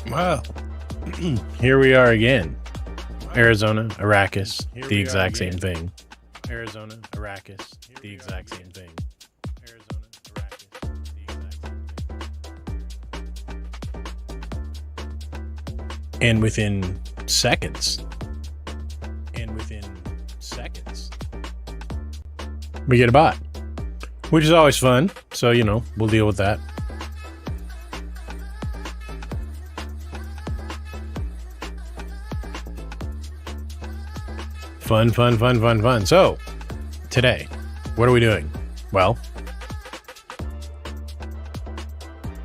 Well, here we are again. Arizona, Arrakis, the exact same thing. Arizona, Arrakis, the exact same thing. Arizona, Arrakis, the exact same thing. And within seconds, we get a bot, which is always fun. So, we'll deal with that. Fun. So, today, what are we doing? Well,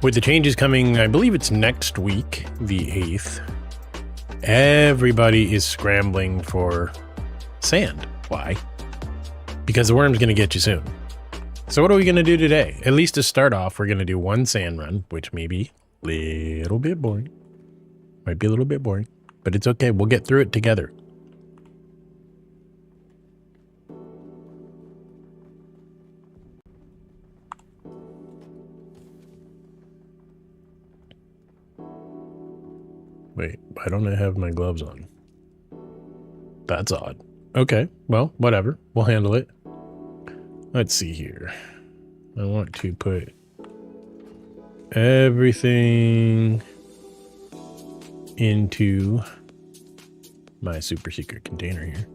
with the changes coming, I believe it's next week, the 8th, everybody is scrambling for sand. Why? Because the worm's going to get you soon. So what are we going to do today? At least to start off, we're going to do one sand run, which may be a little bit boring. Might be a little bit boring, but it's okay. We'll get through it together. Wait, why don't I have my gloves on? That's odd. Okay, well, whatever. We'll handle it. Let's see here. I want to put everything into my super secret container here.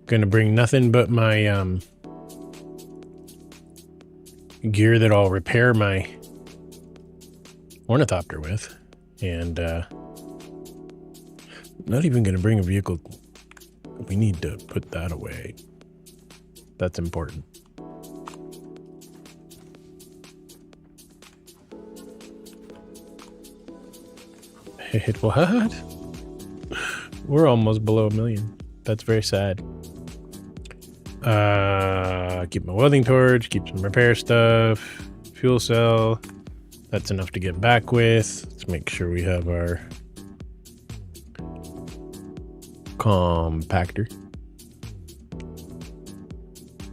Gonna bring nothing but my gear that I'll repair my ornithopter with. And not even going to bring a vehicle. We need to put that away. That's important. What? We're almost below 1 million. That's very sad. Keep my welding torch, keep some repair stuff, fuel cell. That's enough to get back with. Let's make sure we have our compactor.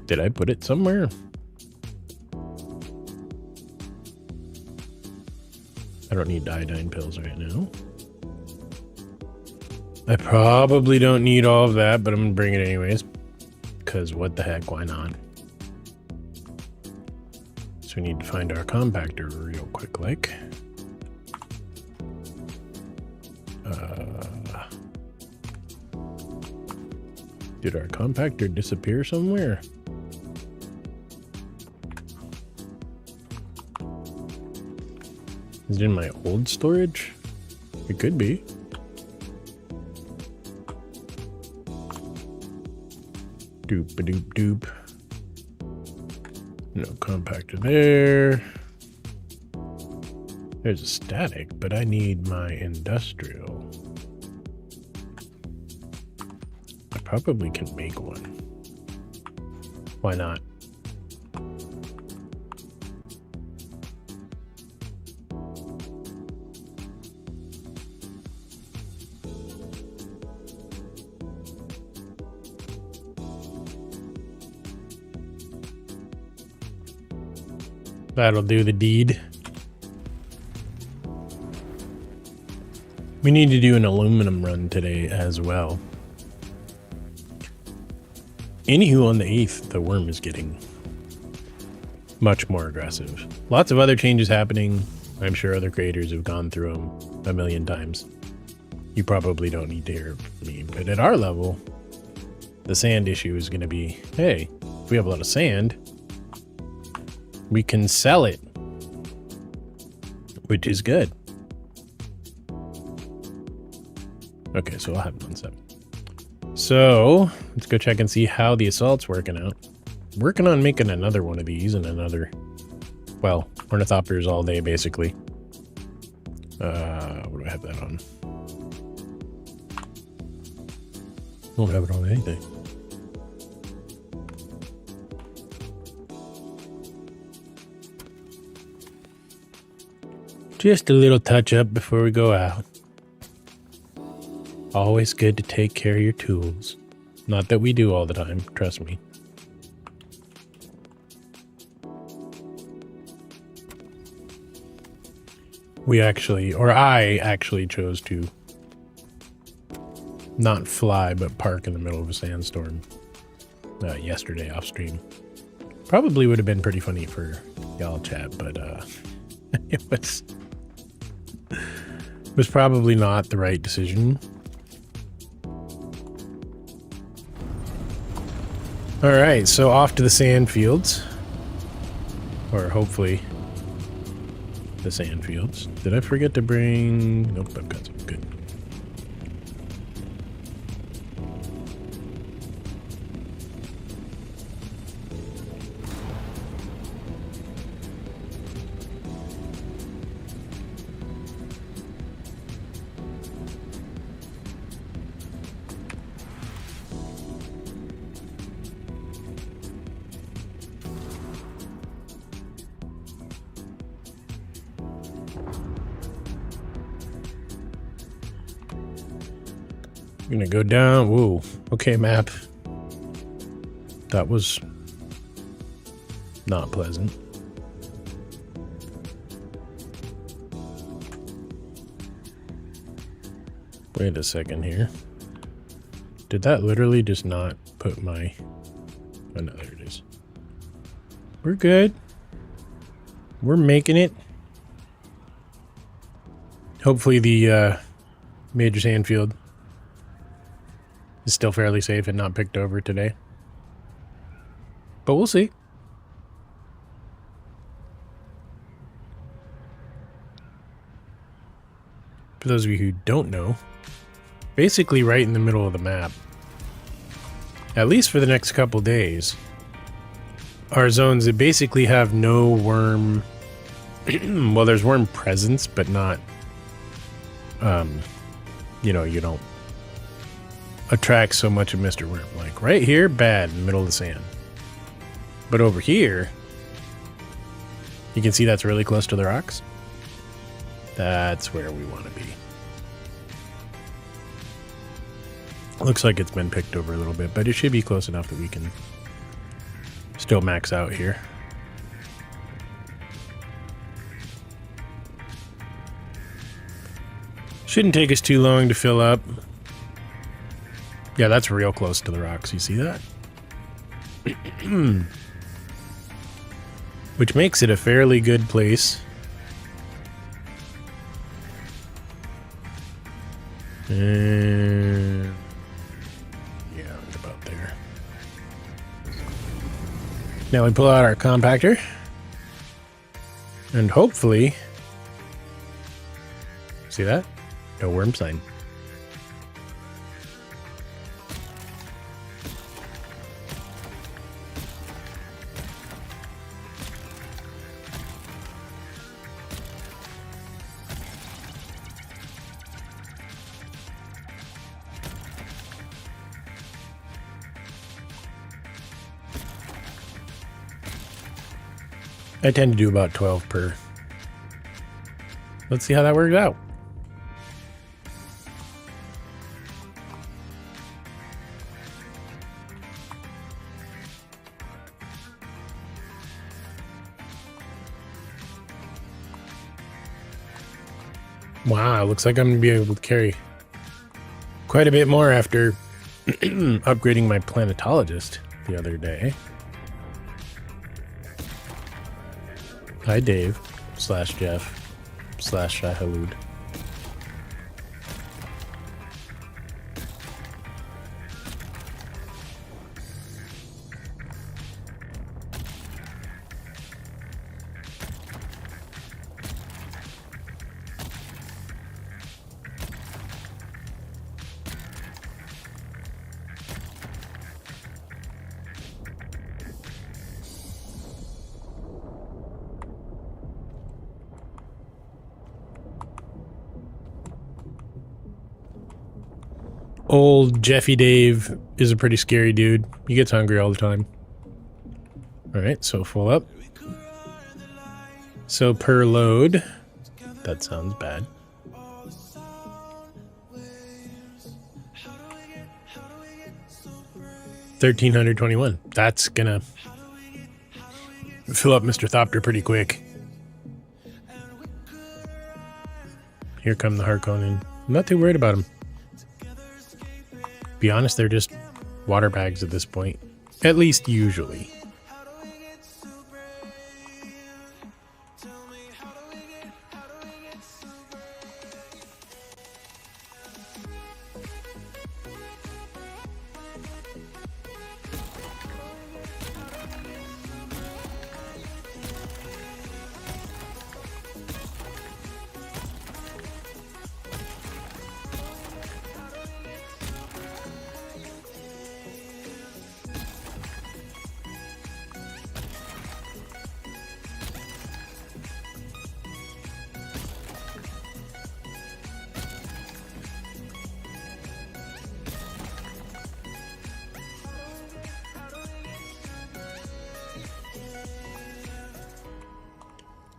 Did I put it somewhere? I don't need iodine pills right now. I probably don't need all of that, but I'm gonna bring it anyways. Because what the heck, why not? We need to find our compactor real quick, like. Did our compactor disappear somewhere? Is it in my old storage? It could be. Doop-a-doop-doop. No compactor there. There's a static, but I need my industrial. I probably can make one. Why not? That'll do the deed. We need to do an aluminum run today as well. Anywho, on the 8th, the worm is getting much more aggressive. Lots of other changes happening. I'm sure other creators have gone through them a million times. You probably don't need to hear it from me, but at our level, the sand issue is going to be, hey, if we have a lot of sand, we can sell it, which is good. Okay, so I'll have 1 second. So let's go check and see how the assault's working out. Working on making another one of these and another, well, ornithopters all day, basically. What do I have that on? Don't have it on anything. Just a little touch up before we go out. Always good to take care of your tools. Not that we do all the time, trust me. I actually chose to not fly, but park in the middle of a sandstorm yesterday off stream. Probably would have been pretty funny for y'all chat, but it was probably not the right decision. All right, so off to the sand fields, or hopefully the sand fields. Did I forget to bring? Nope, I've got some. Good. I'm gonna go down. Whoa. Okay, map. That was not pleasant. Wait a second here. Did that literally just not put my... Oh, no, there it is. We're good. We're making it. Hopefully the major sand field is still fairly safe and not picked over today. But we'll see. For those of you who don't know, basically right in the middle of the map, at least for the next couple days, are zones that basically have no worm. Well, there's worm presence, but not, you know, you don't attract so much of Mr. Worm. Like right here, bad in the middle of the sand. But over here, you can see that's really close to the rocks. That's where we want to be. Looks like it's been picked over a little bit, but it should be close enough that we can still max out here. Shouldn't take us too long to fill up. Yeah, that's real close to the rocks. You see that? Which makes it a fairly good place. And yeah, right about there. Now we pull out our compactor. And hopefully... See that? No worm sign. I tend to do about 12 per. Let's see how that works out. Wow, looks like I'm going to be able to carry quite a bit more after upgrading my planetologist the other day. Hi, Dave, / Jeff, / Shahalood. Old Jeffy Dave is a pretty scary dude. He gets hungry all the time. Alright, so full up. So per load. That sounds bad. 1,321. That's gonna fill up Mr. Thopter pretty quick. here come the Harkonnen. I'm not too worried about them. Be honest, they're just water bags at this point. At least usually.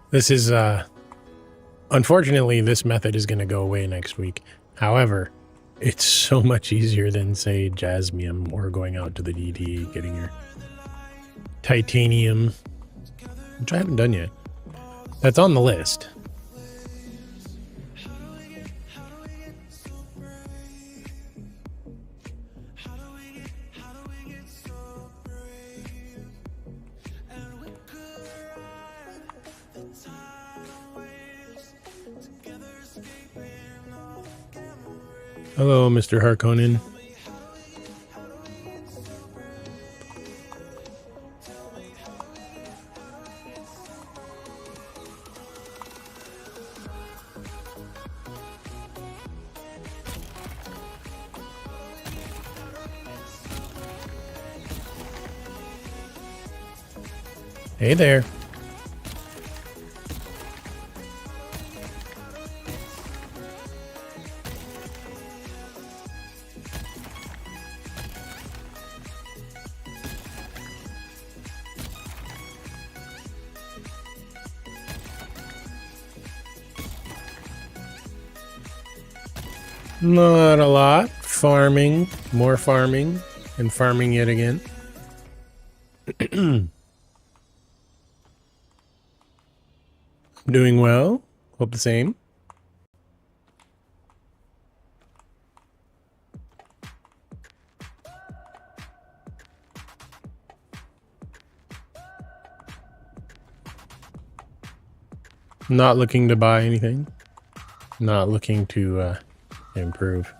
This is, unfortunately, this method is going to go away next week. However, it's so much easier than, say, Jasmium or going out to the DD, getting your Titanium, which I haven't done yet. That's on the list. Hello, Mr. Harkonnen. Hey there. Not a lot. Farming. More farming. And farming yet again. I'm doing well. Hope the same. Not looking to buy anything. Not looking to improve.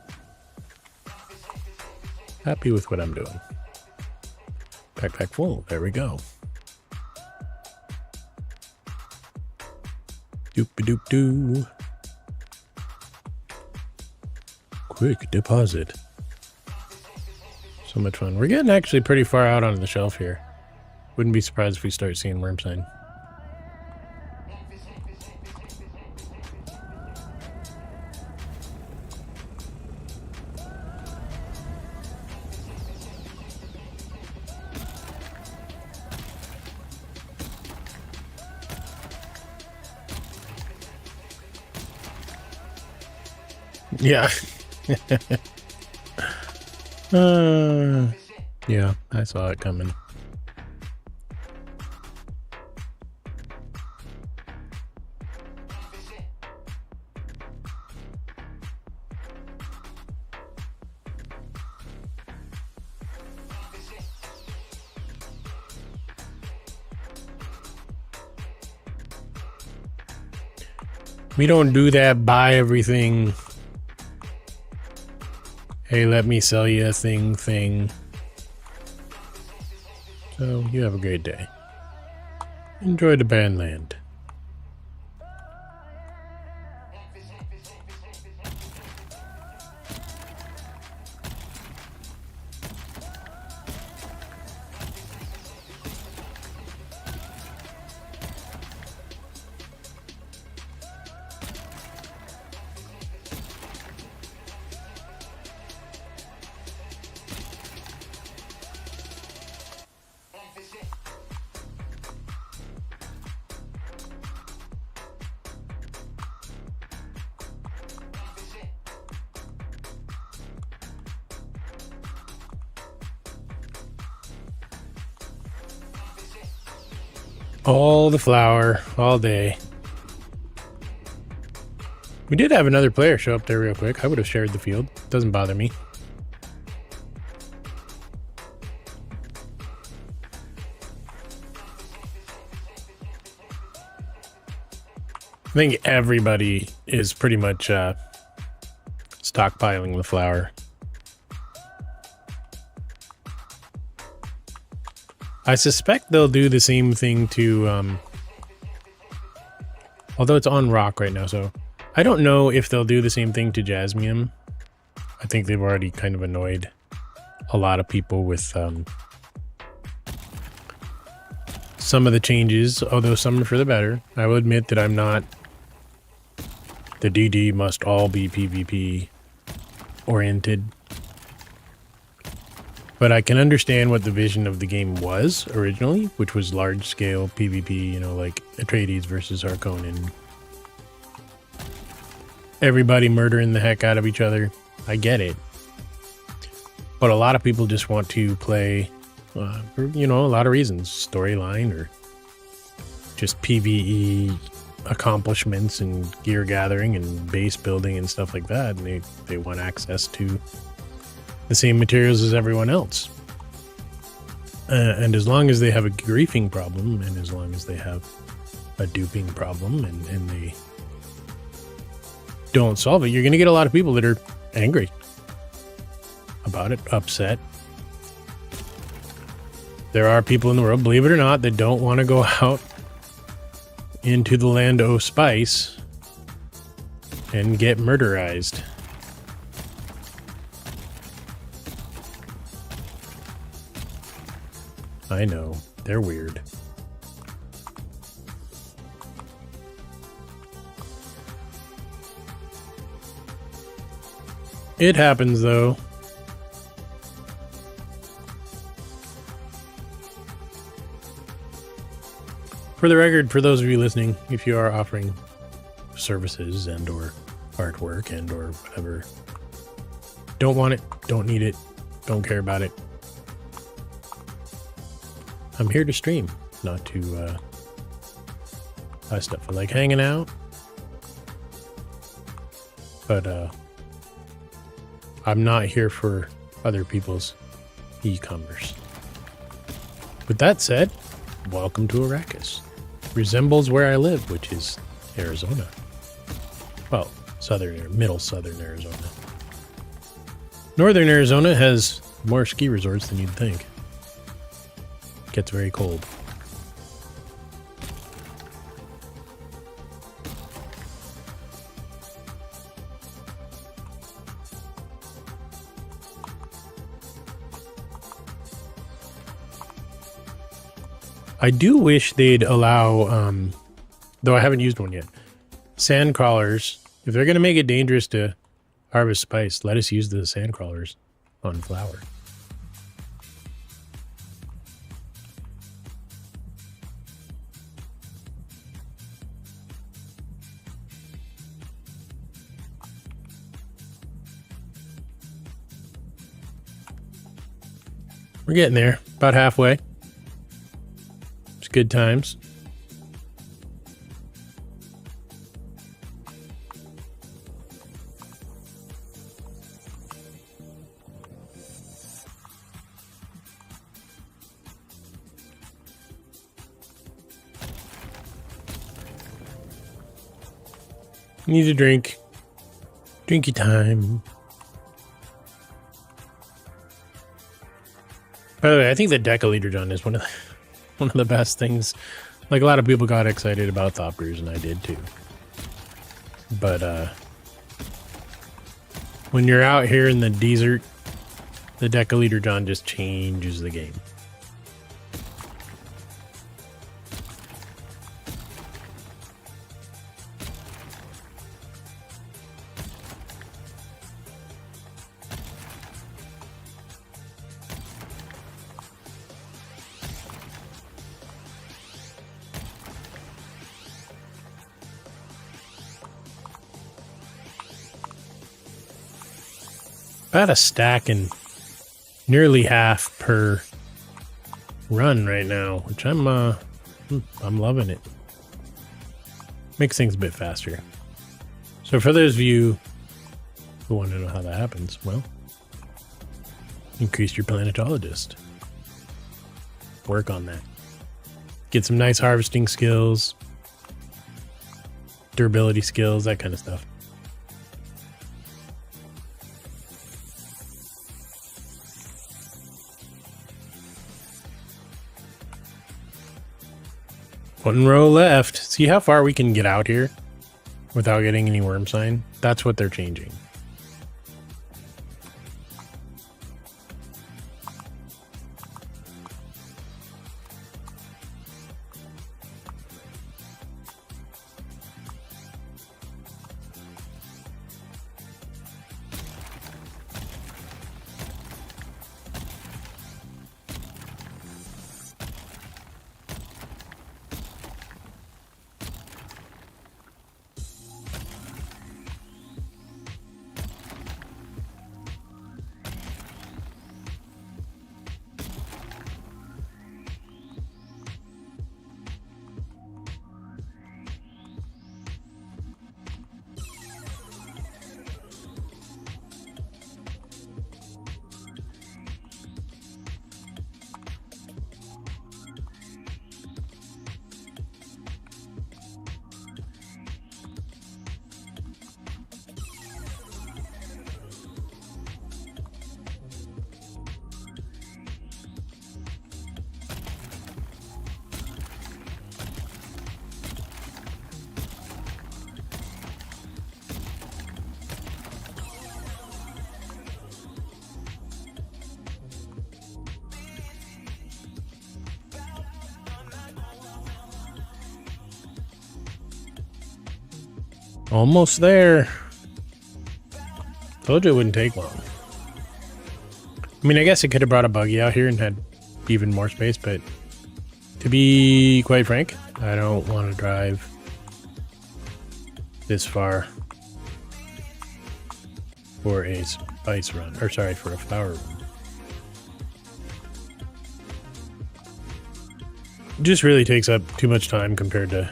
Happy with what I'm doing. Backpack full. There we go. Doop-a-doop-doo. Quick deposit. So much fun. We're getting actually pretty far out on the shelf here. Wouldn't be surprised if we start seeing worm sign. Yeah. Yeah, I saw it coming. We don't do that buy everything. Hey, let me sell you a thing. So, you have a great day. Enjoy the Bandland. All the flour, all day. We did have another player show up there real quick. I would have shared the field. Doesn't bother me. I think everybody is pretty much stockpiling the flour. I suspect they'll do the same thing to, although it's on rock right now, so I don't know if they'll do the same thing to Jasmium. I think they've already kind of annoyed a lot of people with some of the changes, although some are for the better. I will admit that I'm not... The DD must all be PvP oriented. But I can understand what the vision of the game was originally, which was large-scale PvP, you know, like Atreides versus Harkonnen. Everybody murdering the heck out of each other. I get it. But a lot of people just want to play, for, you know, a lot of reasons. Storyline or just PvE accomplishments and gear gathering and base building and stuff like that. And they want access to the same materials as everyone else. And as long as they have a griefing problem, and as long as they have a duping problem, and they don't solve it, you're going to get a lot of people that are angry about it, upset. There are people in the world, believe it or not, that don't want to go out into the land o' spice and get murderized. I know, they're weird. It happens, though. For the record, for those of you listening, if you are offering services and or artwork and or whatever, don't want it, don't need it, don't care about it. I'm here to stream, not to buy stuff. I like hanging out, but I'm not here for other people's e-commerce. With that said, welcome to Arrakis. Resembles where I live, which is Arizona. Well, middle southern Arizona. Northern Arizona has more ski resorts than you'd think. It gets very cold. I do wish they'd allow, though I haven't used one yet, sand crawlers. If they're going to make it dangerous to harvest spice, let us use the sand crawlers on flour. We're getting there, about halfway. It's good times. Need a drink. Drinky time. By the way, I think the Decaliter is one of the best things. Like, a lot of people got excited about Thop Brews, and I did too. But when you're out here in the desert, the Decaliter John just changes the game. About a stack and nearly half per run right now, which I'm loving it. Makes things a bit faster. So for those of you who want to know how that happens, well, increase your planetologist. Work on that. Get some nice harvesting skills, durability skills, that kind of stuff. One row left. See how far we can get out here without getting any worm sign? That's what they're changing. Almost there. Told you it wouldn't take long. I mean, I guess it could have brought a buggy out here and had even more space, but to be quite frank, I don't want to drive this far for a spice run, or sorry, for a flower run. It just really takes up too much time compared to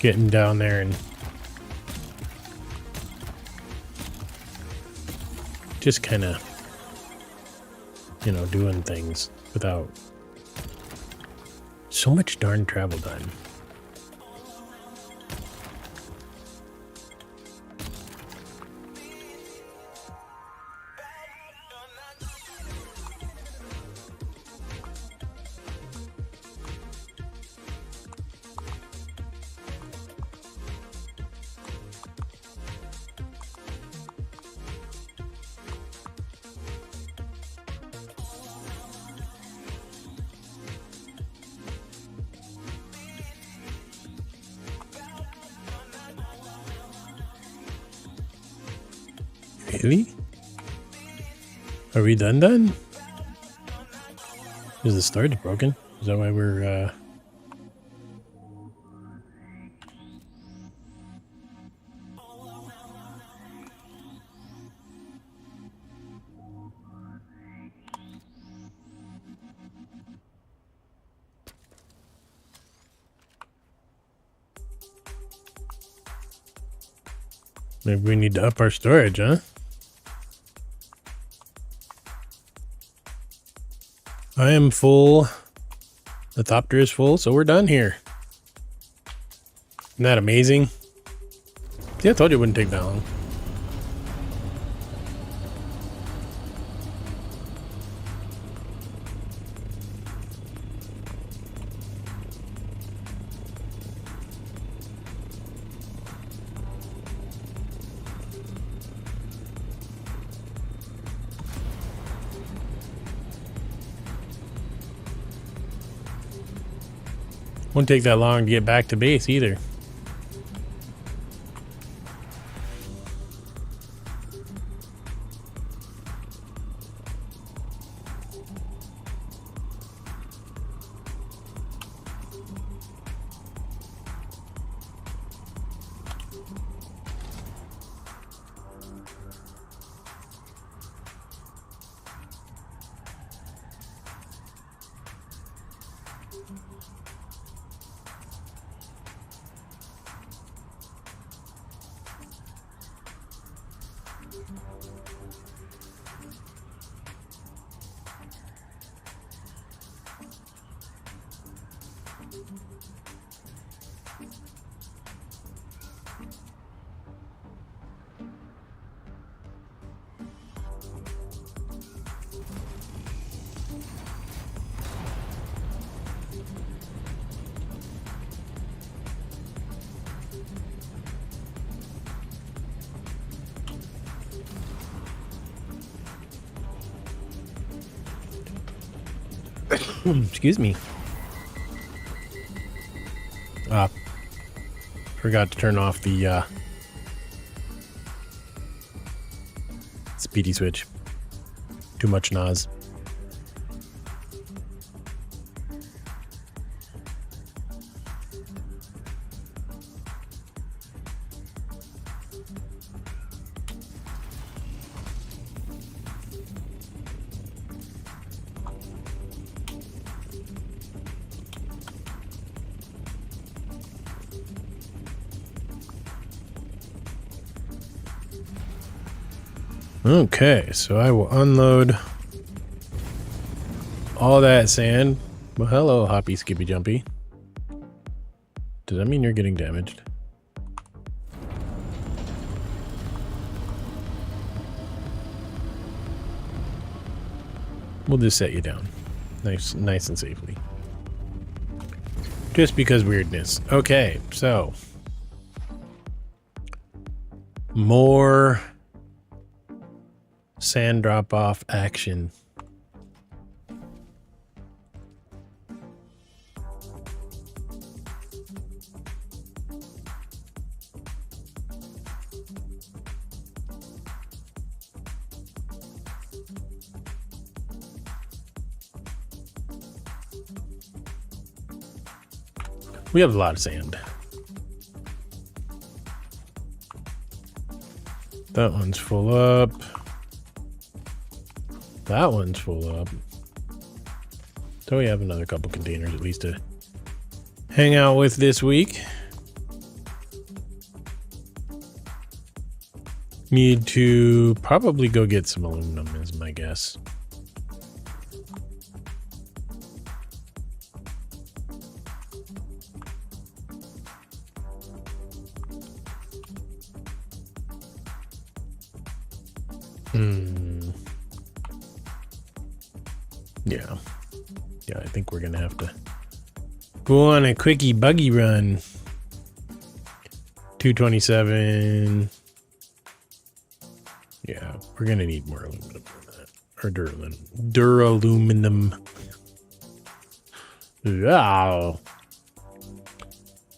getting down there and just kind of, you know, doing things without so much darn travel time. Really? Are we done? Is the storage broken? Is that why we're, maybe we need to up our storage, huh? I am full. The Thopter is full, so we're done here. Isn't that amazing? See, I told you it wouldn't take that long. Won't take that long to get back to base either. Excuse me. Forgot to turn off the speedy switch. Too much NOS. Okay, so I will unload all that sand. Well, hello, Hoppy Skippy Jumpy. Does that mean you're getting damaged? We'll just set you down. Nice and safely. Just because weirdness. Okay, so. More sand drop-off action. We have a lot of sand. That one's full up. That one's full up. So we have another couple containers at least to hang out with this week. Need to probably go get some aluminum is my guess. Yeah, I think we're gonna have to go on a quickie buggy run. 227. Yeah, we're gonna need more aluminum for that. Or duraluminum. Yeah.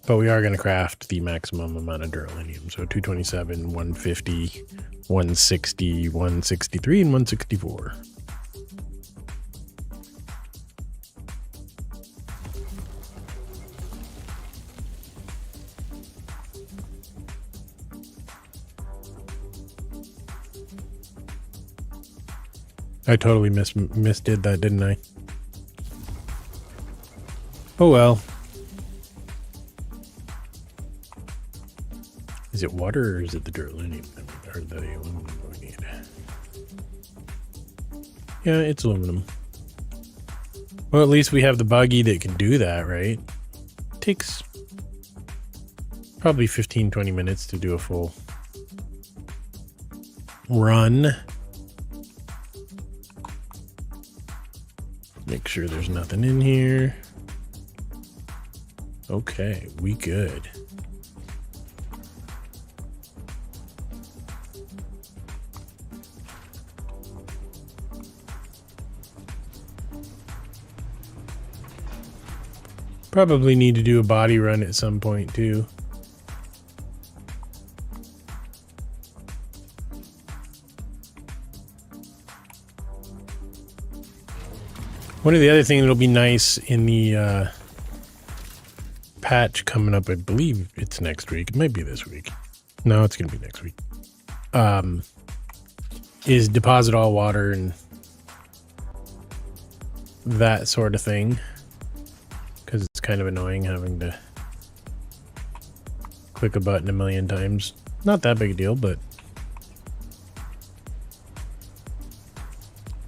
But we are gonna craft the maximum amount of duralinium. So 227, 150, 160, 163, and 164. I totally misdid that, didn't I? Oh well. Is it water or is it the duralinium or the aluminum we need? Yeah, it's aluminum. Well, at least we have the buggy that can do that, right? Takes probably 15-20 minutes to do a full run. Make sure there's nothing in here. Okay, we good. Probably need to do a body run at some point too. One of the other things that'll be nice in the patch coming up, I believe it's next week. It might be this week. No, it's going to be next week. Is deposit all water and that sort of thing. Because it's kind of annoying having to click a button a million times. Not that big a deal, but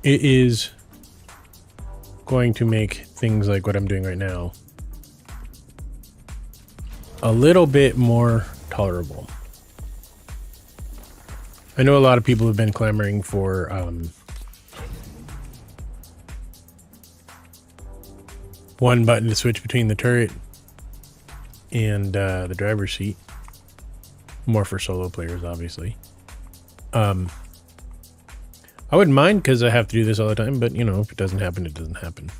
it is going to make things like what I'm doing right now a little bit more tolerable. I know a lot of people have been clamoring for one button to switch between the turret and the driver's seat. More for solo players, obviously. I wouldn't mind because I have to do this all the time, but you know, if it doesn't happen, it doesn't happen.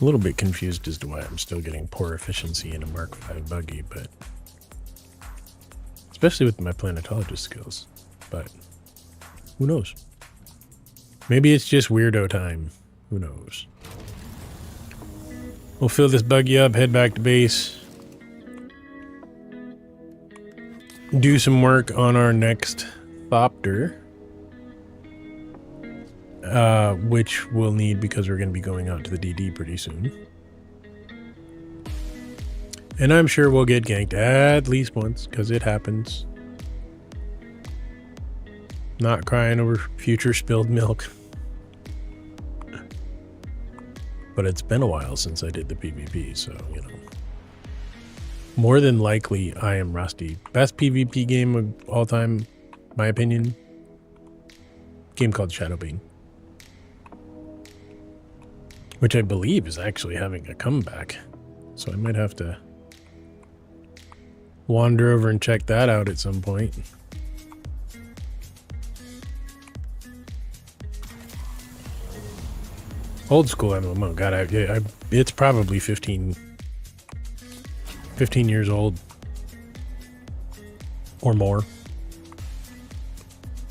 A little bit confused as to why I'm still getting poor efficiency in a Mark V buggy, but especially with my planetologist skills, but who knows? Maybe it's just weirdo time. Who knows? We'll fill this buggy up, head back to base, do some work on our next Thopter, which we'll need because we're going to be going out to the DD pretty soon. And I'm sure we'll get ganked at least once, because it happens. Not crying over future spilled milk. But it's been a while since I did the PvP, so, you know. More than likely, I am rusty. Best PvP game of all time, my opinion. Game called Shadowbane. Which I believe is actually having a comeback. So I might have to wander over and check that out at some point. Old school MMO. God, it's probably 15 years old. Or more.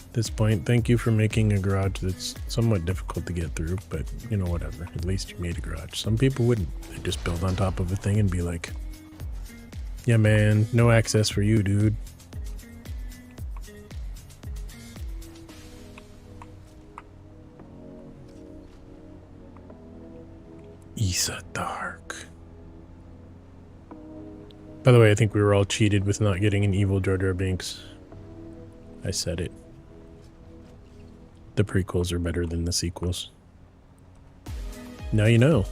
At this point, thank you for making a garage that's somewhat difficult to get through, but you know, whatever. At least you made a garage. Some people wouldn't. They'd just build on top of a thing and be like, yeah, man, no access for you, dude. Isa Dark. By the way, I think we were all cheated with not getting an evil Jar Jar Binks. I said it. The prequels are better than the sequels. Now you know.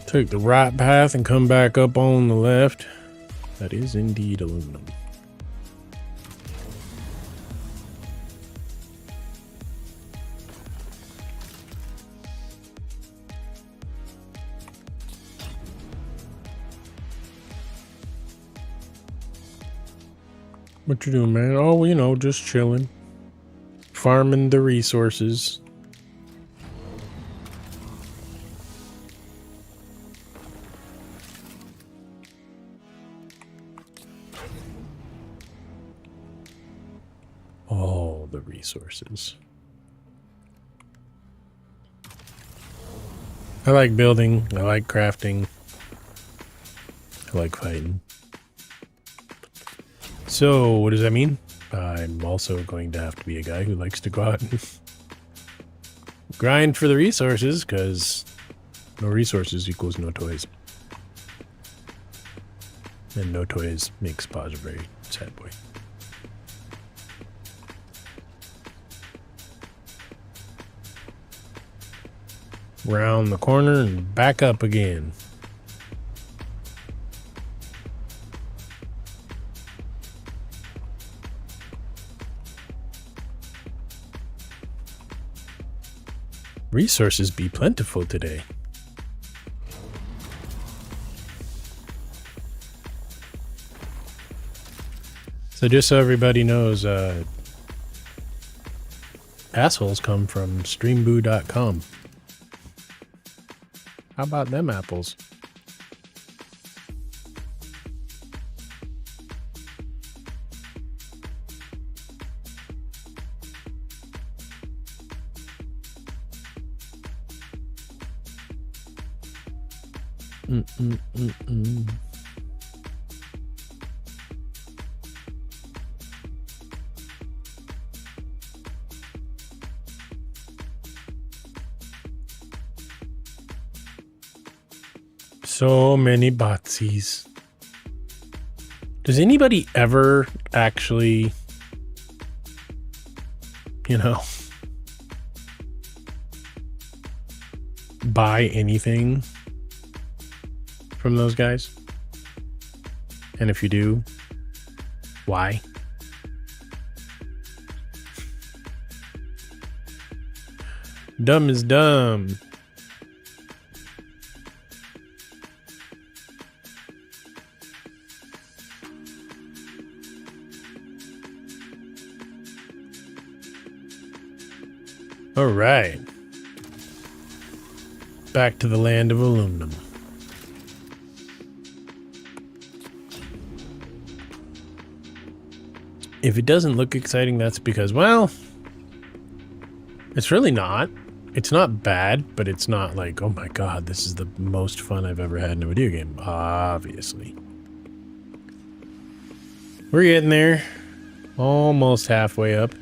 Take the right path and come back up on the left. That is indeed aluminum. What you doing, man? Oh, you know, just chilling. Farming the resources. All the resources. I like building. I like crafting. I like fighting. So, what does that mean? I'm also going to have to be a guy who likes to go out and grind for the resources, because no resources equals no toys. And no toys makes Paz a very sad boy. Round the corner and back up again. Resources be plentiful today. So just so everybody knows, assholes come from streamboo.com. How about them apples? So many botsies. Does anybody ever actually, you know, buy anything from those guys? And if you do, why? Dumb is dumb. All right. Back to the land of aluminum. If it doesn't look exciting, that's because, well, it's really not. It's not bad, but it's not like, oh my god, this is the most fun I've ever had in a video game. Obviously. We're getting there. Almost halfway up.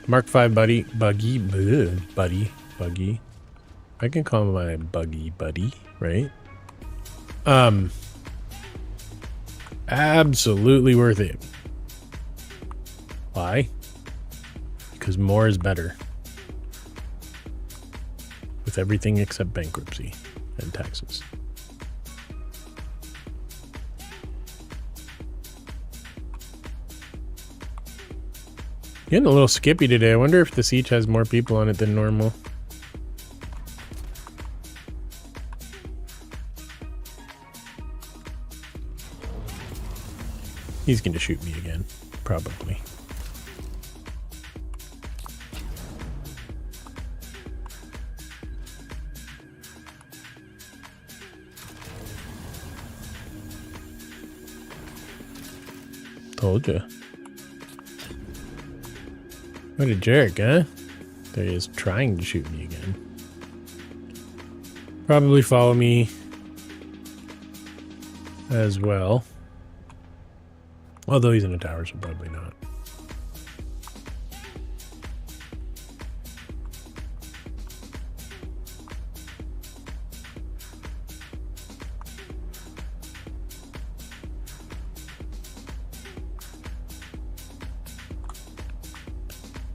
Mark 5 buggy. I can call my buddy, right? Absolutely worth it. Why? Because more is better. With everything except bankruptcy and taxes. Getting a little skippy today. I wonder if the siege has more people on it than normal. He's going to shoot me again. Probably. Told ya. What a jerk, huh? There he is trying to shoot me again. Probably follow me as well. Although he's in a tower, so probably not.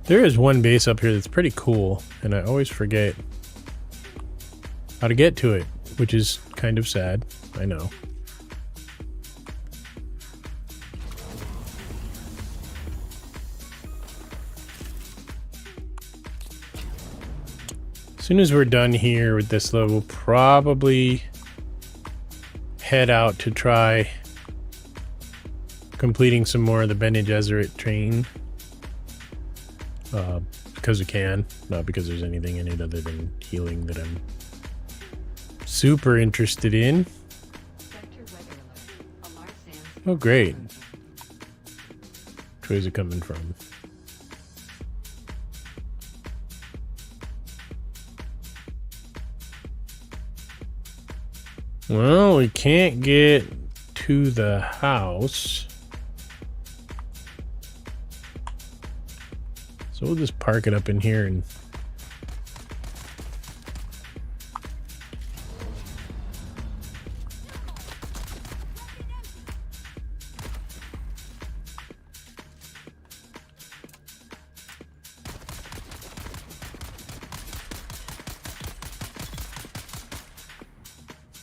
There is one base up here that's pretty cool, and I always forget how to get to it, which is kind of sad. I know. As soon as we're done here with this level, we'll probably head out to try completing some more of the Bene Gatherit train. Because we can, not because there's anything in it other than healing that I'm super interested in. Oh, great. Which way is it coming from? Well, we can't get to the house. So we'll just park it up in here and...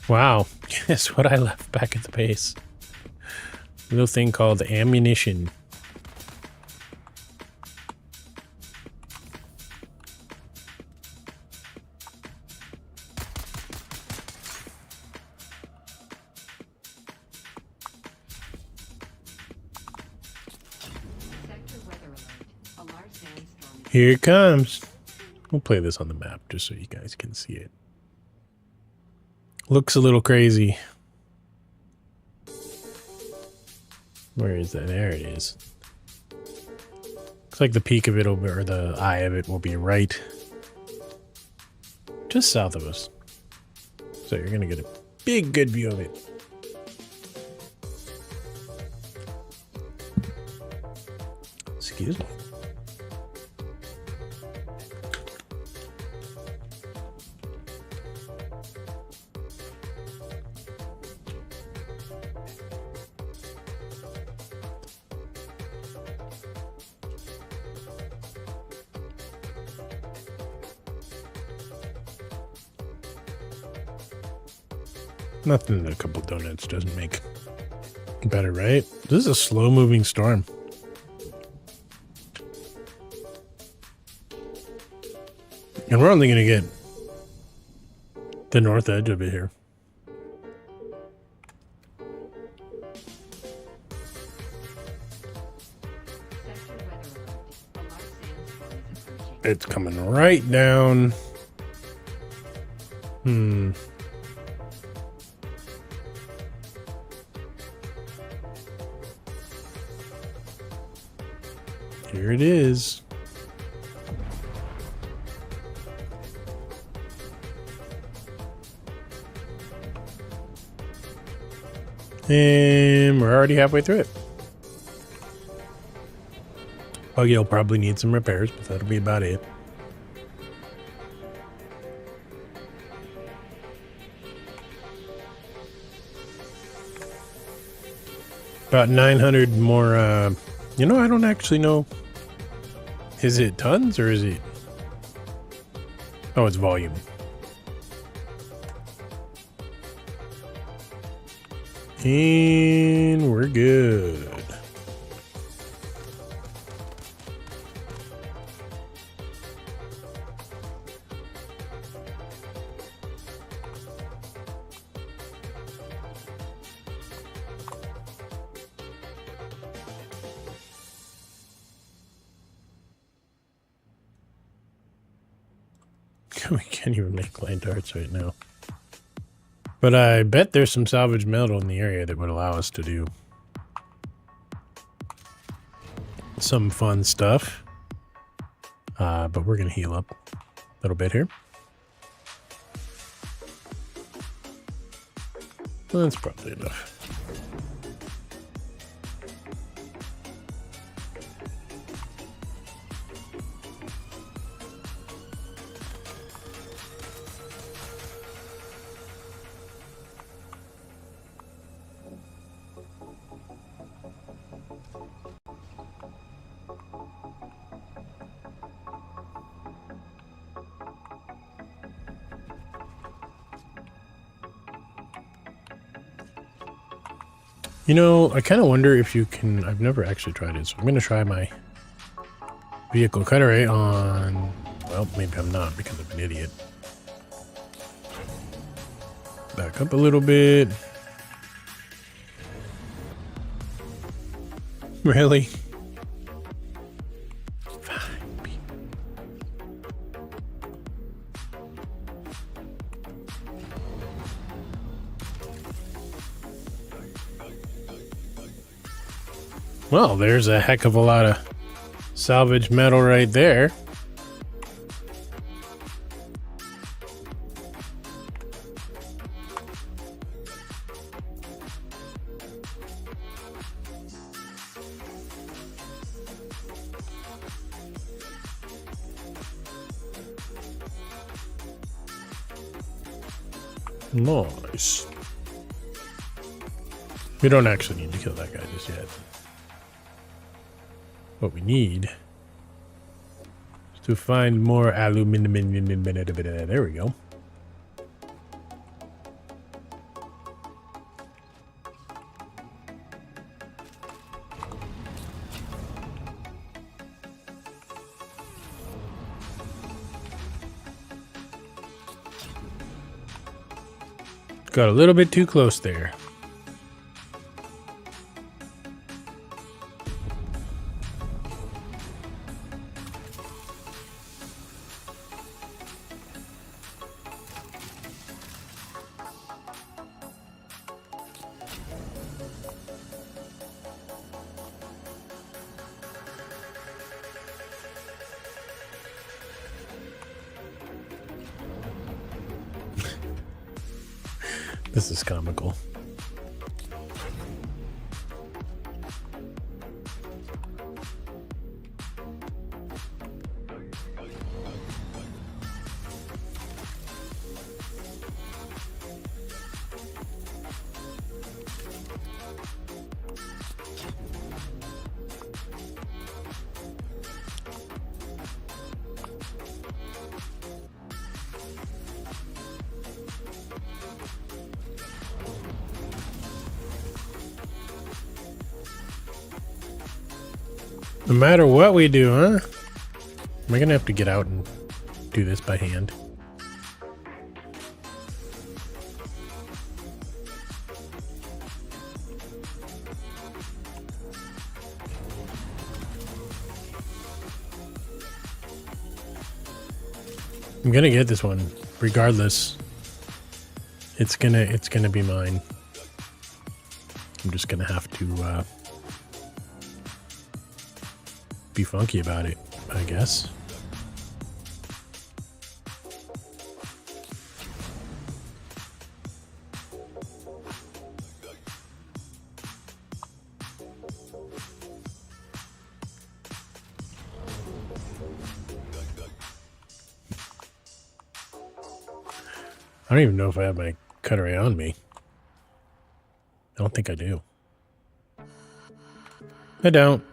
Wow, guess what I left back at the base? A little thing called ammunition. Here it comes. We'll play this on the map just so you guys can see it. Looks a little crazy. Where is that? There it is. Looks like the peak of it will be, or the eye of it will be right just south of us. So you're gonna get a big good view of it. Excuse me. Nothing that a couple donuts doesn't make better, right? This is a slow-moving storm. And we're only going to get the north edge of it here. It's coming right down. Here it is. And we're already halfway through it. Buggy will probably need some repairs, but that'll be about it. About 900 more, you know, I don't actually know. Is it tons or is it? Oh, it's volume. And we're good. We can't even make lanterns right now. But I bet there's some salvage metal in the area that would allow us to do some fun stuff. But we're going to heal up a little bit here. That's probably enough. You know, I kind of wonder if you can... I've never actually tried it, so I'm going to try my vehicle cutter on... Well, maybe I'm not because I'm an idiot. Back up a little bit. Really? Well, there's a heck of a lot of salvage metal right there. Nice. We don't actually need to kill that guy just yet. What we need is to find more aluminum. There we go. Got a little bit too close there. This is comical. No matter what we do, huh? Am I gonna have to get out and do this by hand? I'm gonna get this one, regardless. It's gonna be mine. I'm just gonna have to be funky about it, I guess. I don't even know if I have my cutlery on me. I don't think I do. I don't.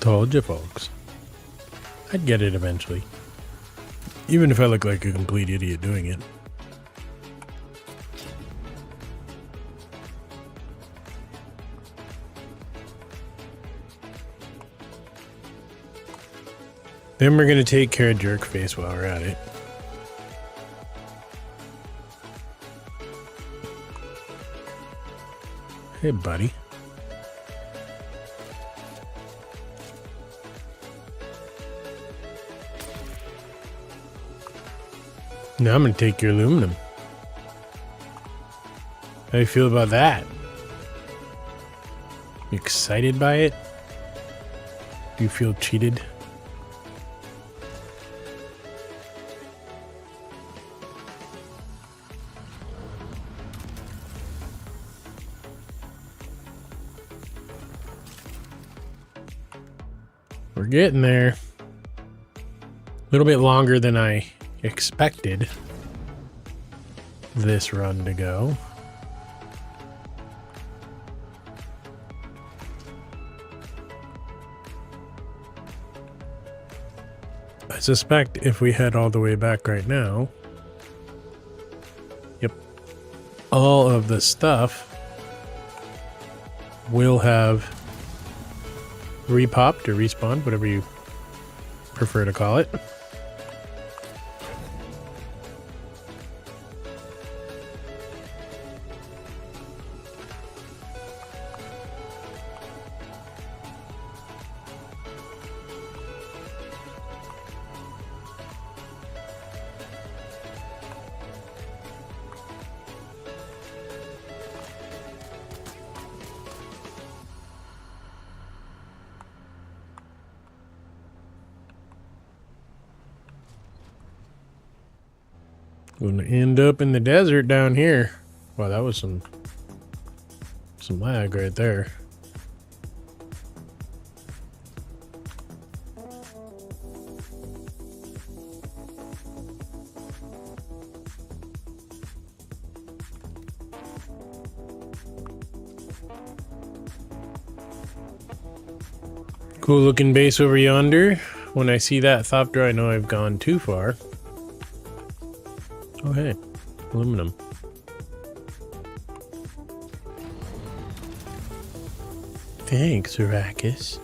Told you, folks. I'd get it eventually. Even if I look like a complete idiot doing it. Then we're going to take care of Jerkface while we're at it. Hey, buddy. Now I'm going to take your aluminum. How do you feel about that? You excited by it? Do you feel cheated? We're getting there. A little bit longer than I expected this run to go. I suspect if we head all the way back right now, yep, all of the stuff will have repopped or respawned, whatever you prefer to call it. Gonna end up in the desert down here. Wow, that was some lag right there. Cool looking base over yonder. When I see that thopter, I know I've gone too far. Oh, hey, aluminum. Thanks, Arrakis.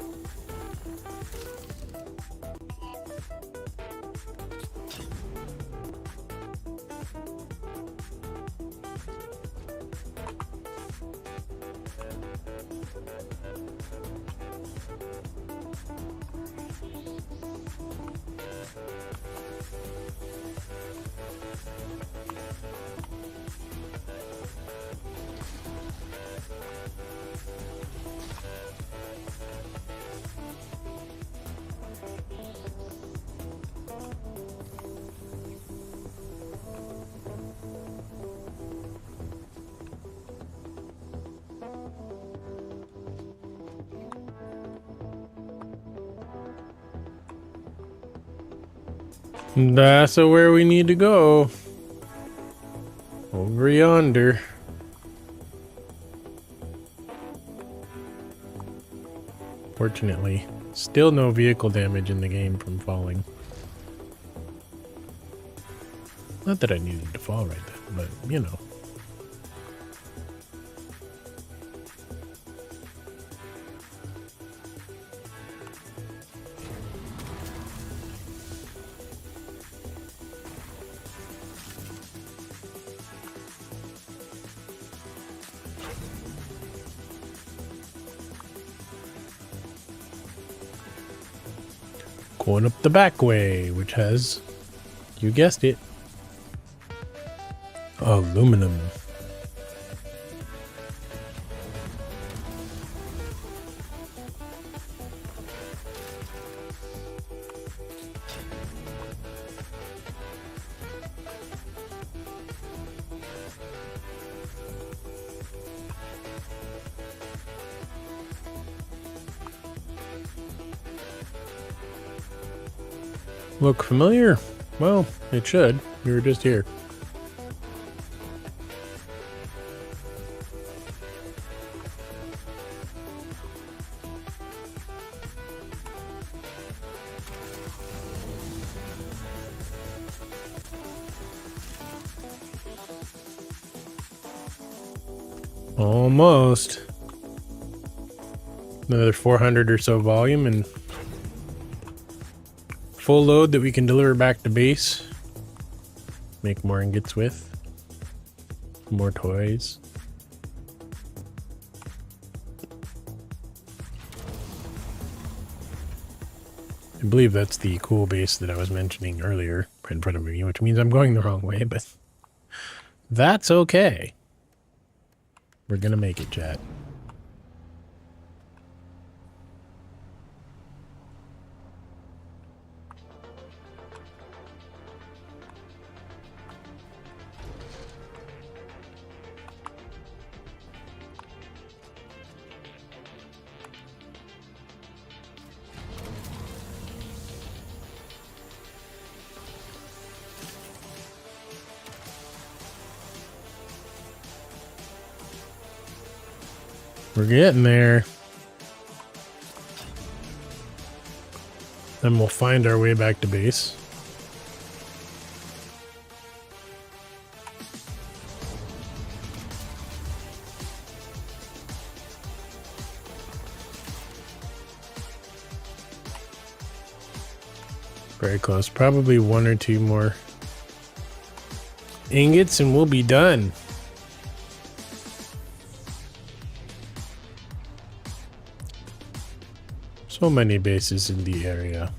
That's where we need to go. Over yonder. Fortunately, still no vehicle damage in the game from falling. Not that I needed to fall right then, but you know. Going up the back way, which has, you guessed it, aluminum. Look familiar? Well, it should. We were just here. Almost. Another 400 or so volume and full load that we can deliver back to base. Make more ingots with. More toys. I believe that's the cool base that I was mentioning earlier in front of me, which means I'm going the wrong way, but that's okay. We're gonna make it, chat. We're getting there. Then we'll find our way back to base. Very close. Probably one or two more ingots and we'll be done. So many bases in the area,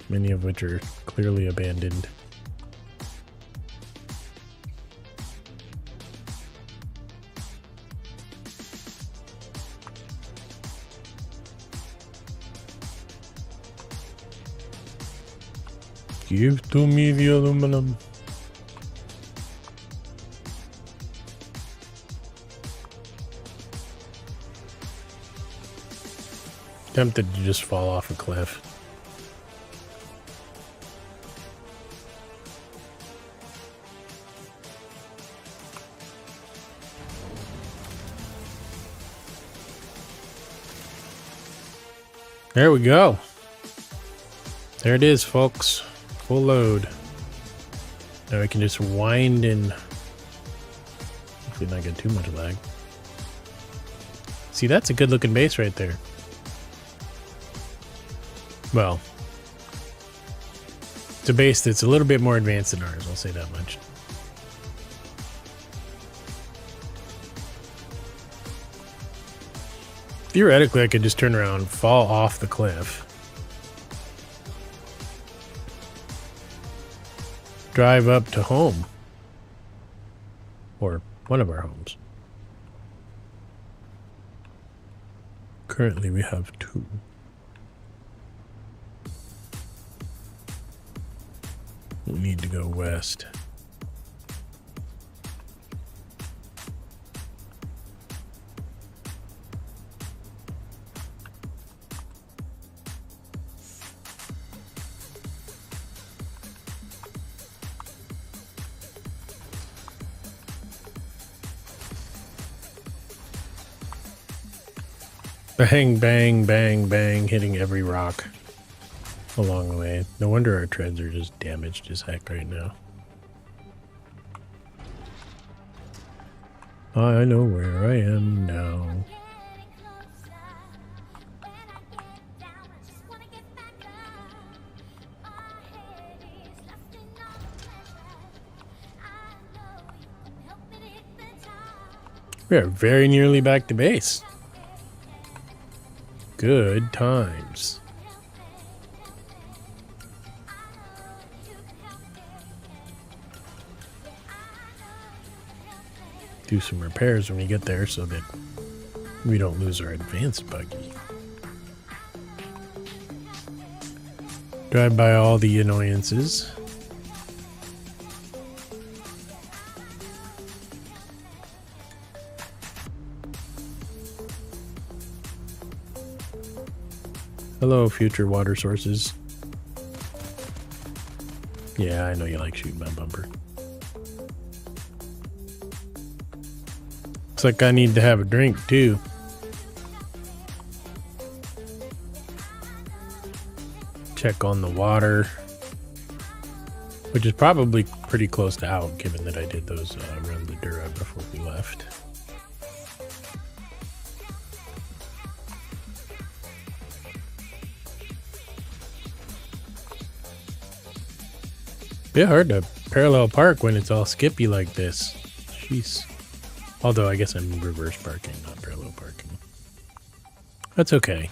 many of which are clearly abandoned. Give to me the aluminum. Tempted to just fall off a cliff. There we go. There it is, folks. Full load. Now we can just wind and hopefully not get too much lag. See, that's a good looking base right there. Well, it's a base that's a little bit more advanced than ours, I'll say that much. Theoretically, I could just turn around, fall off the cliff, drive up to home, or one of our homes. Currently, we have two. We need to go west. Bang, bang, bang, bang, hitting every rock along the way. No wonder our treads are just damaged as heck right now. I know where I am now. We are very nearly back to base. Good times. Do some repairs when we get there so that we don't lose our advanced buggy. Drive by all the annoyances. Hello, future water sources. Yeah, I know you like shooting my bumper. Looks like I need to have a drink, too. Check on the water. Which is probably pretty close to out, given that I did those runs of Dura before we left. Yeah, hard to parallel park when it's all skippy like this. Jeez. Although I guess I'm reverse parking, not parallel parking. That's okay.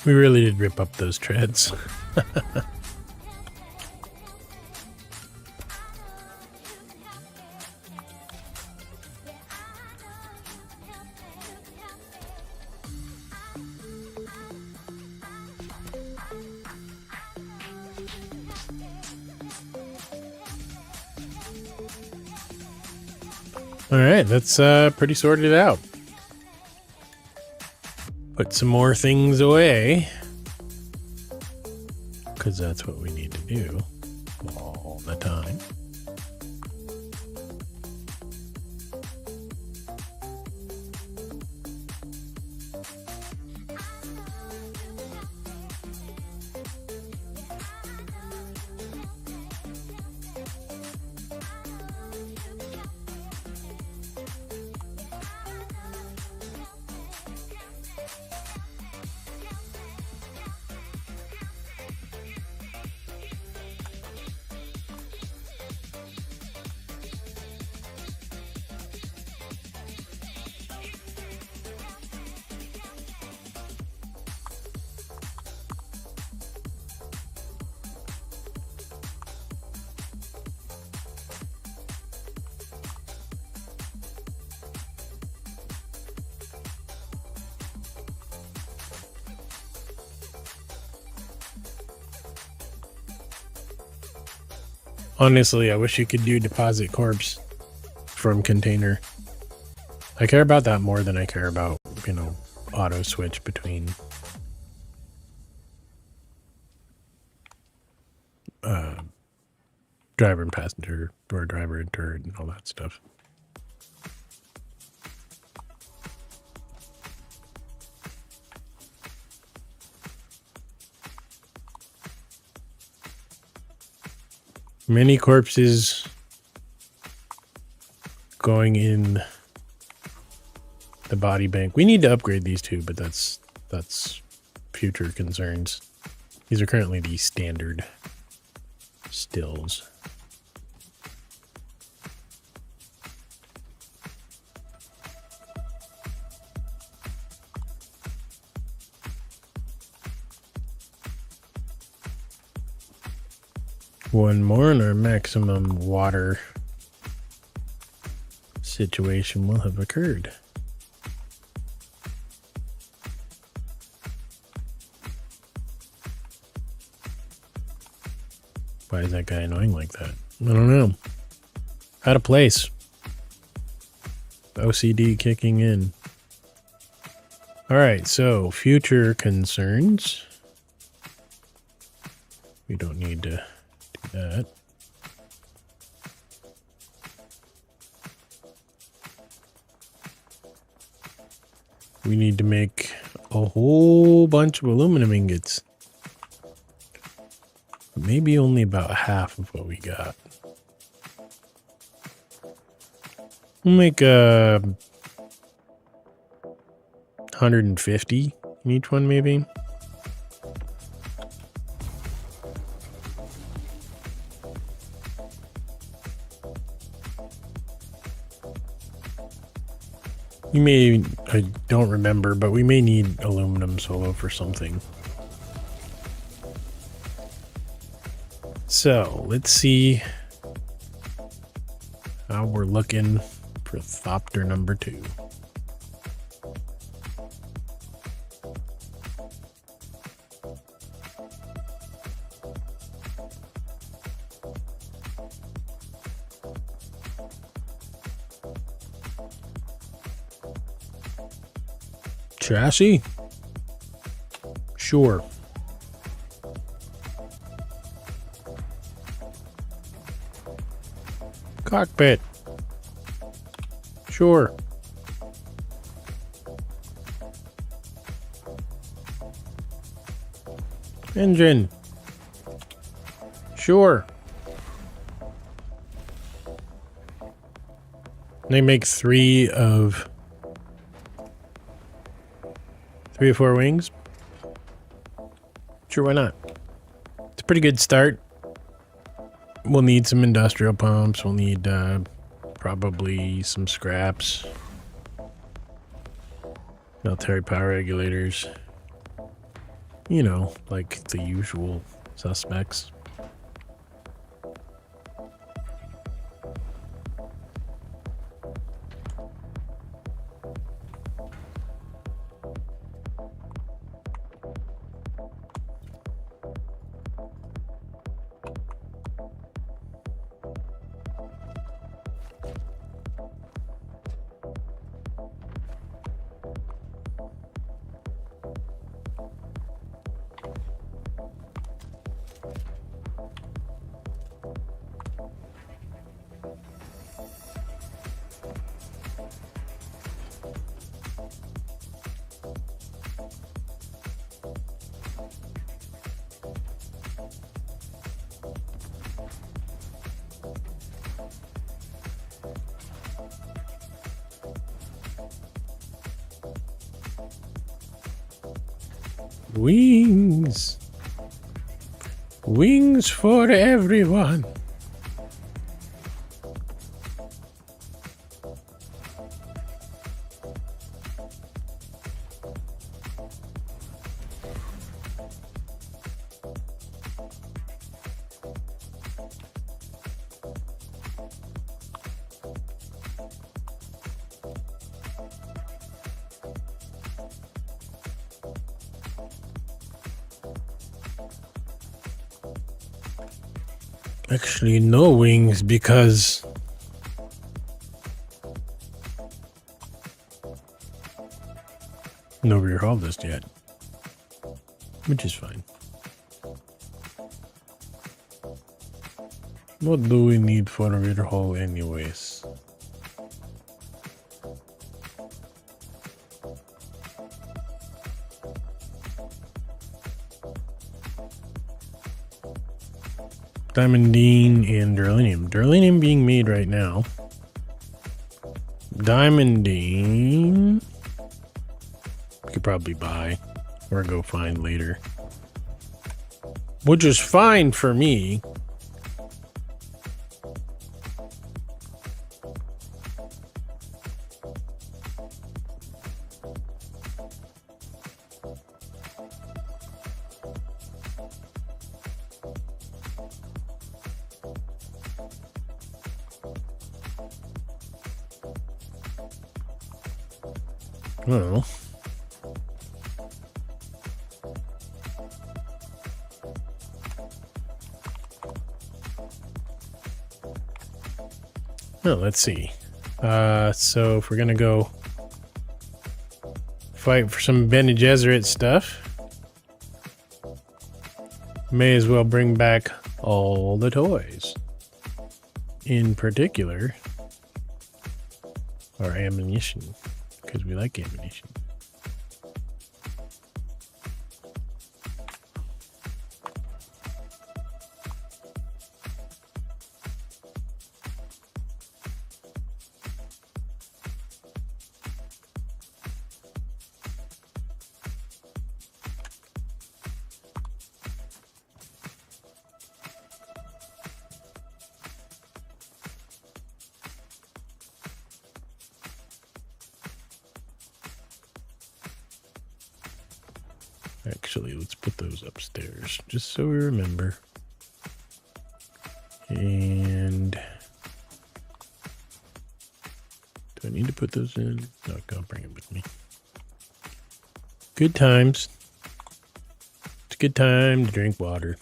We really did rip up those treads. All right, that's pretty sorted out. Put some more things away, because that's what we need to do all the time. Honestly, I wish you could do deposit corpse from container. I care about that more than I care about, auto switch between driver and passenger, or driver and turret and all that stuff. Many corpses going in the body bank. We need to upgrade these two, but that's future concerns. These are currently the standard stills. One more and our maximum water situation will have occurred. Why is that guy annoying like that? I don't know. Out of place. OCD kicking in. All right, so future concerns. We don't need to do that. We need to make a whole bunch of aluminum ingots. Maybe only about half of what we got. We'll make 150 in each one, maybe. You may, I don't remember, but we may need aluminum solo for something. So let's see how we're looking for Thopter number 2. Chassis? Sure. Cockpit? Sure. Engine? Sure. They make 3 or 4 wings. Sure, why not? It's a pretty good start. We'll need some industrial pumps. We'll need probably some scraps. Military power regulators. You know, like the usual suspects. Wings. Wings for everyone. Actually, no wings because no rear hull just yet, which is fine. What do we need for a rear hull anyways? Diamondine and Durlinium. Durlinium being made right now. Diamondine we could probably buy or go find later. Which is fine for me. Well, Well, let's see. So if we're gonna go fight for some Bene Gesserit stuff, may as well bring back all the toys. In particular, our ammunition, because we like ammunition. Actually, let's put those upstairs, just so we remember. And do I need to put those in? No, I'll bring them with me. Good times. It's a good time to drink water.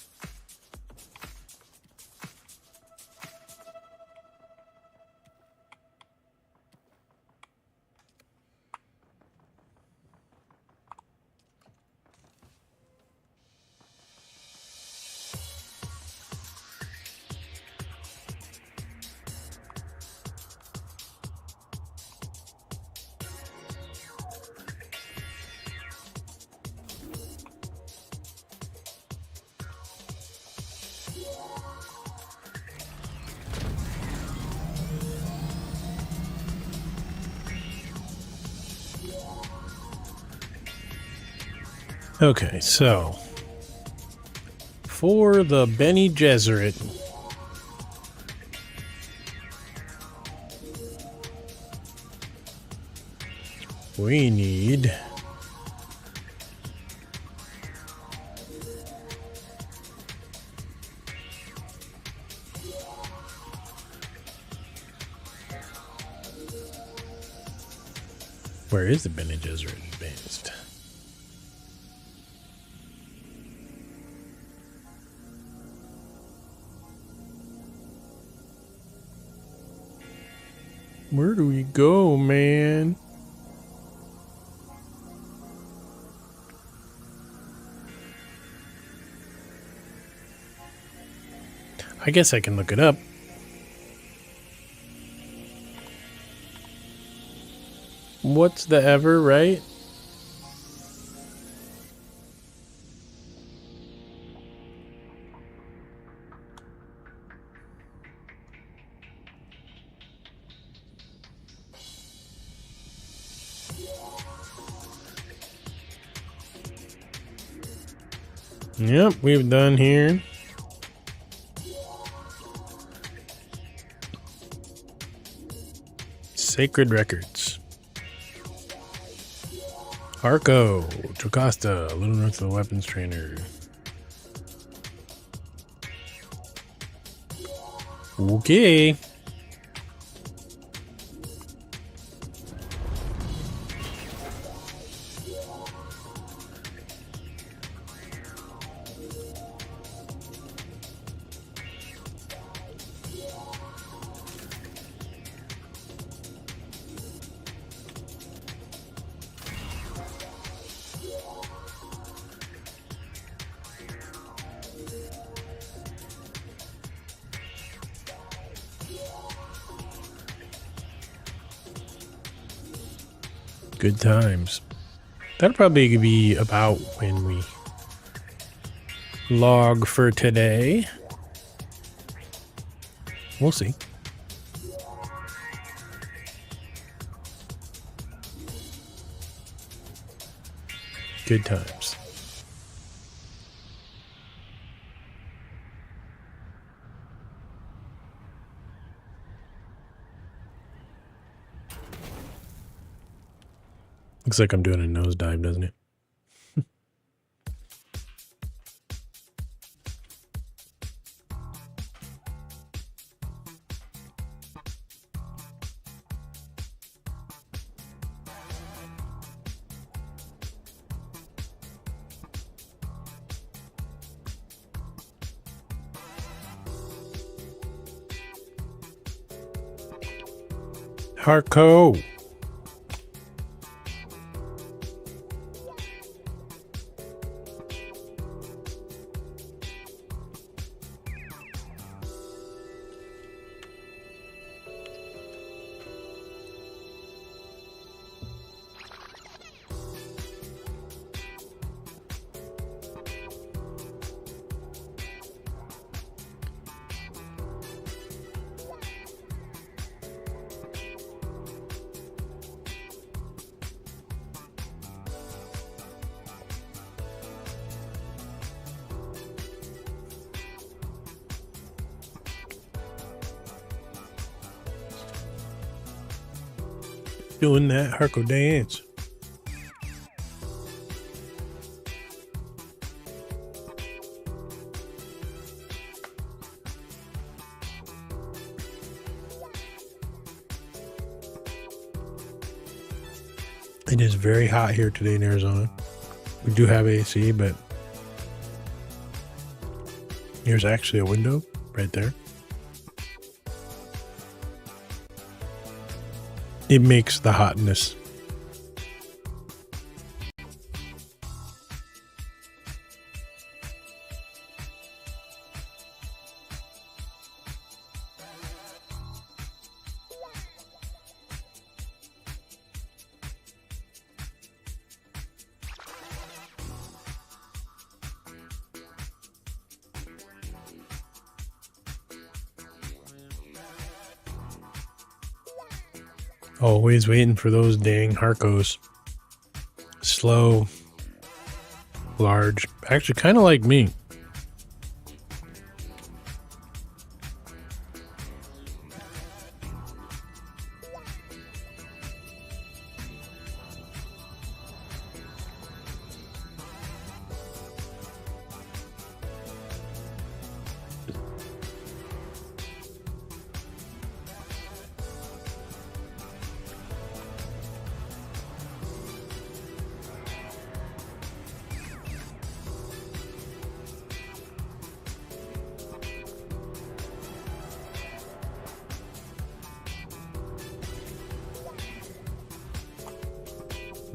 Okay, so for the Bene Gesserit, we need where is the Bene Gesserit advanced? Where do we go, man? I guess I can look it up. What's the ever, right? Yep, we've done here. Sacred Records. Arco, Jocasta, a little north of the weapons trainer. Okay. Good times. That'll probably be about when we log for today. We'll see. Good times. Looks like I'm doing a nosedive, doesn't it? Harco. Doing that Harco dance. It is very hot here today in Arizona. We do have AC, but here's actually a window right there. It makes the hotness. Always waiting for those dang Harcos. Slow, large, actually kind of like me.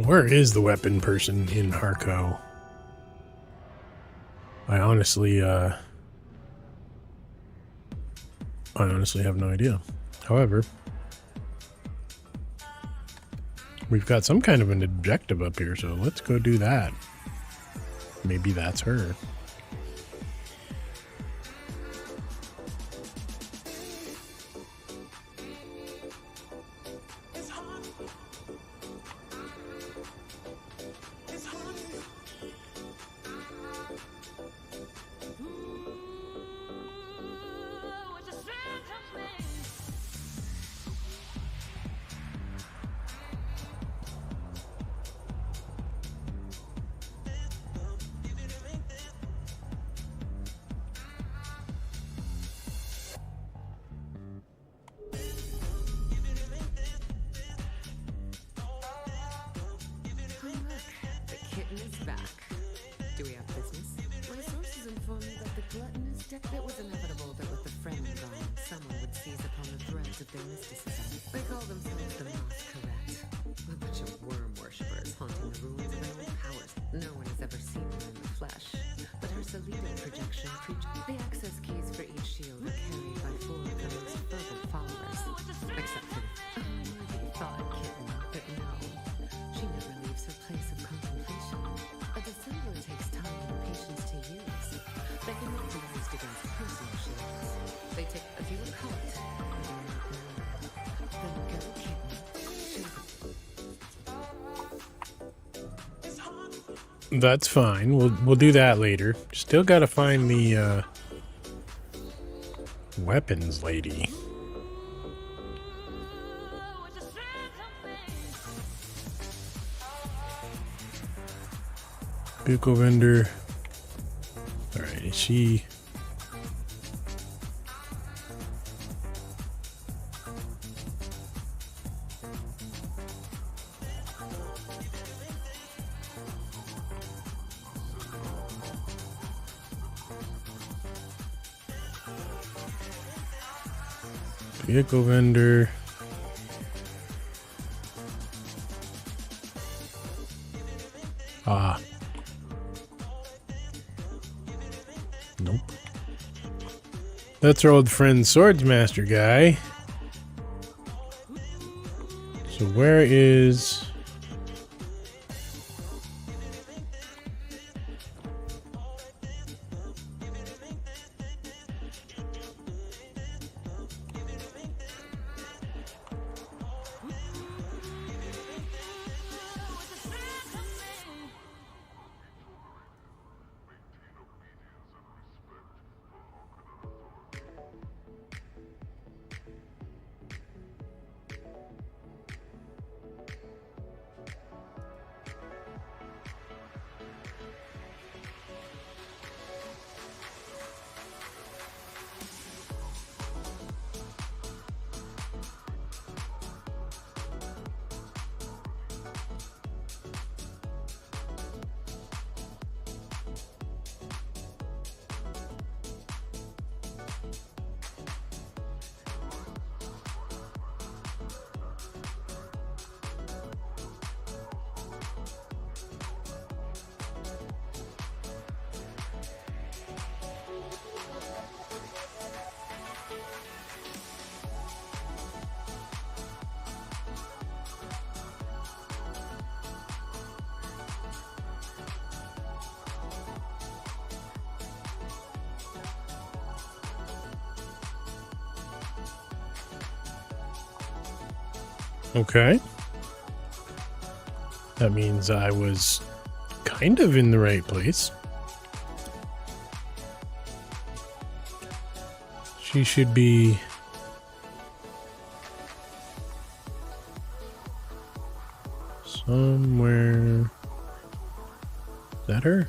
Where is the weapon person in Harco? I honestly have no idea. However, we've got some kind of an objective up here, so let's go do that. Maybe that's her. It was inevitable that with the friend gone, someone would seize upon the threads of their mysticism. They call themselves the Masquerade. A bunch of worm worshippers haunting the ruins of their own powers. No one has ever seen them in the flesh, but her Solido projection preached the access keys for each shield are carried by 4 of her most fervent followers. Except for the unworthy thought kitten, but no, she never leaves her place of contemplation. A dissembler takes time and patience to use. They cannot be used against personal shields. They take a few occult. Then go kitten. That's fine. We'll do that later. Still gotta find the weapons lady. Vehicle vendor. Alright, is she... Vehicle vendor. Ah. Nope. That's our old friend Swordsmaster guy. So where is... Okay. That means I was kind of in the right place. She should be... somewhere... Is that her?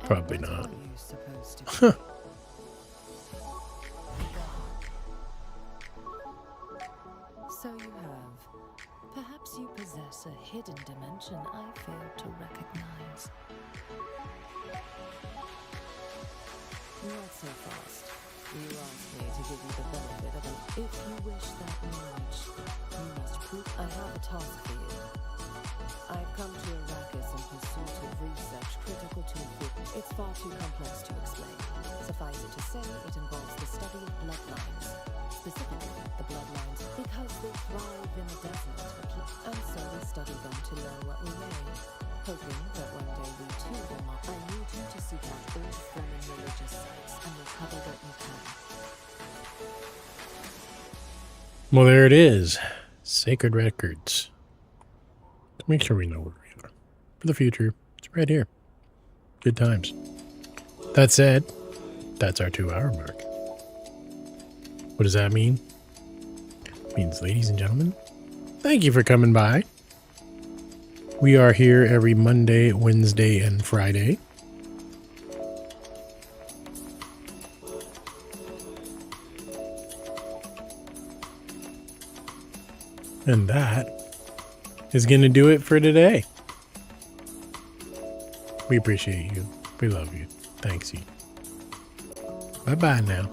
Probably not. Huh. So you have. Perhaps you possess a hidden dimension I failed to recognize. Not so fast. You asked me to give you the benefit of it. If you wish that knowledge, you must prove I have a task for you. I've come to Arrakis in pursuit of research critical to it. It's far too complex to explain. Suffice it to say, it involves the study of bloodlines. Specifically, the bloodlines, because they thrive in the desert, and so we study them to learn what we may. Hoping that one day we too will not. I need you to seek out old Fremen religious sites and recover what you can. Well, there it is. Sacred records. To make sure we know where we are. For the future, it's right here. Good times. That said, that's our 2-hour mark. What does that mean? It means, ladies and gentlemen, thank you for coming by. We are here every Monday, Wednesday, and Friday. And that is going to do it for today. We appreciate you. We love you. Thanks you. Bye-bye now.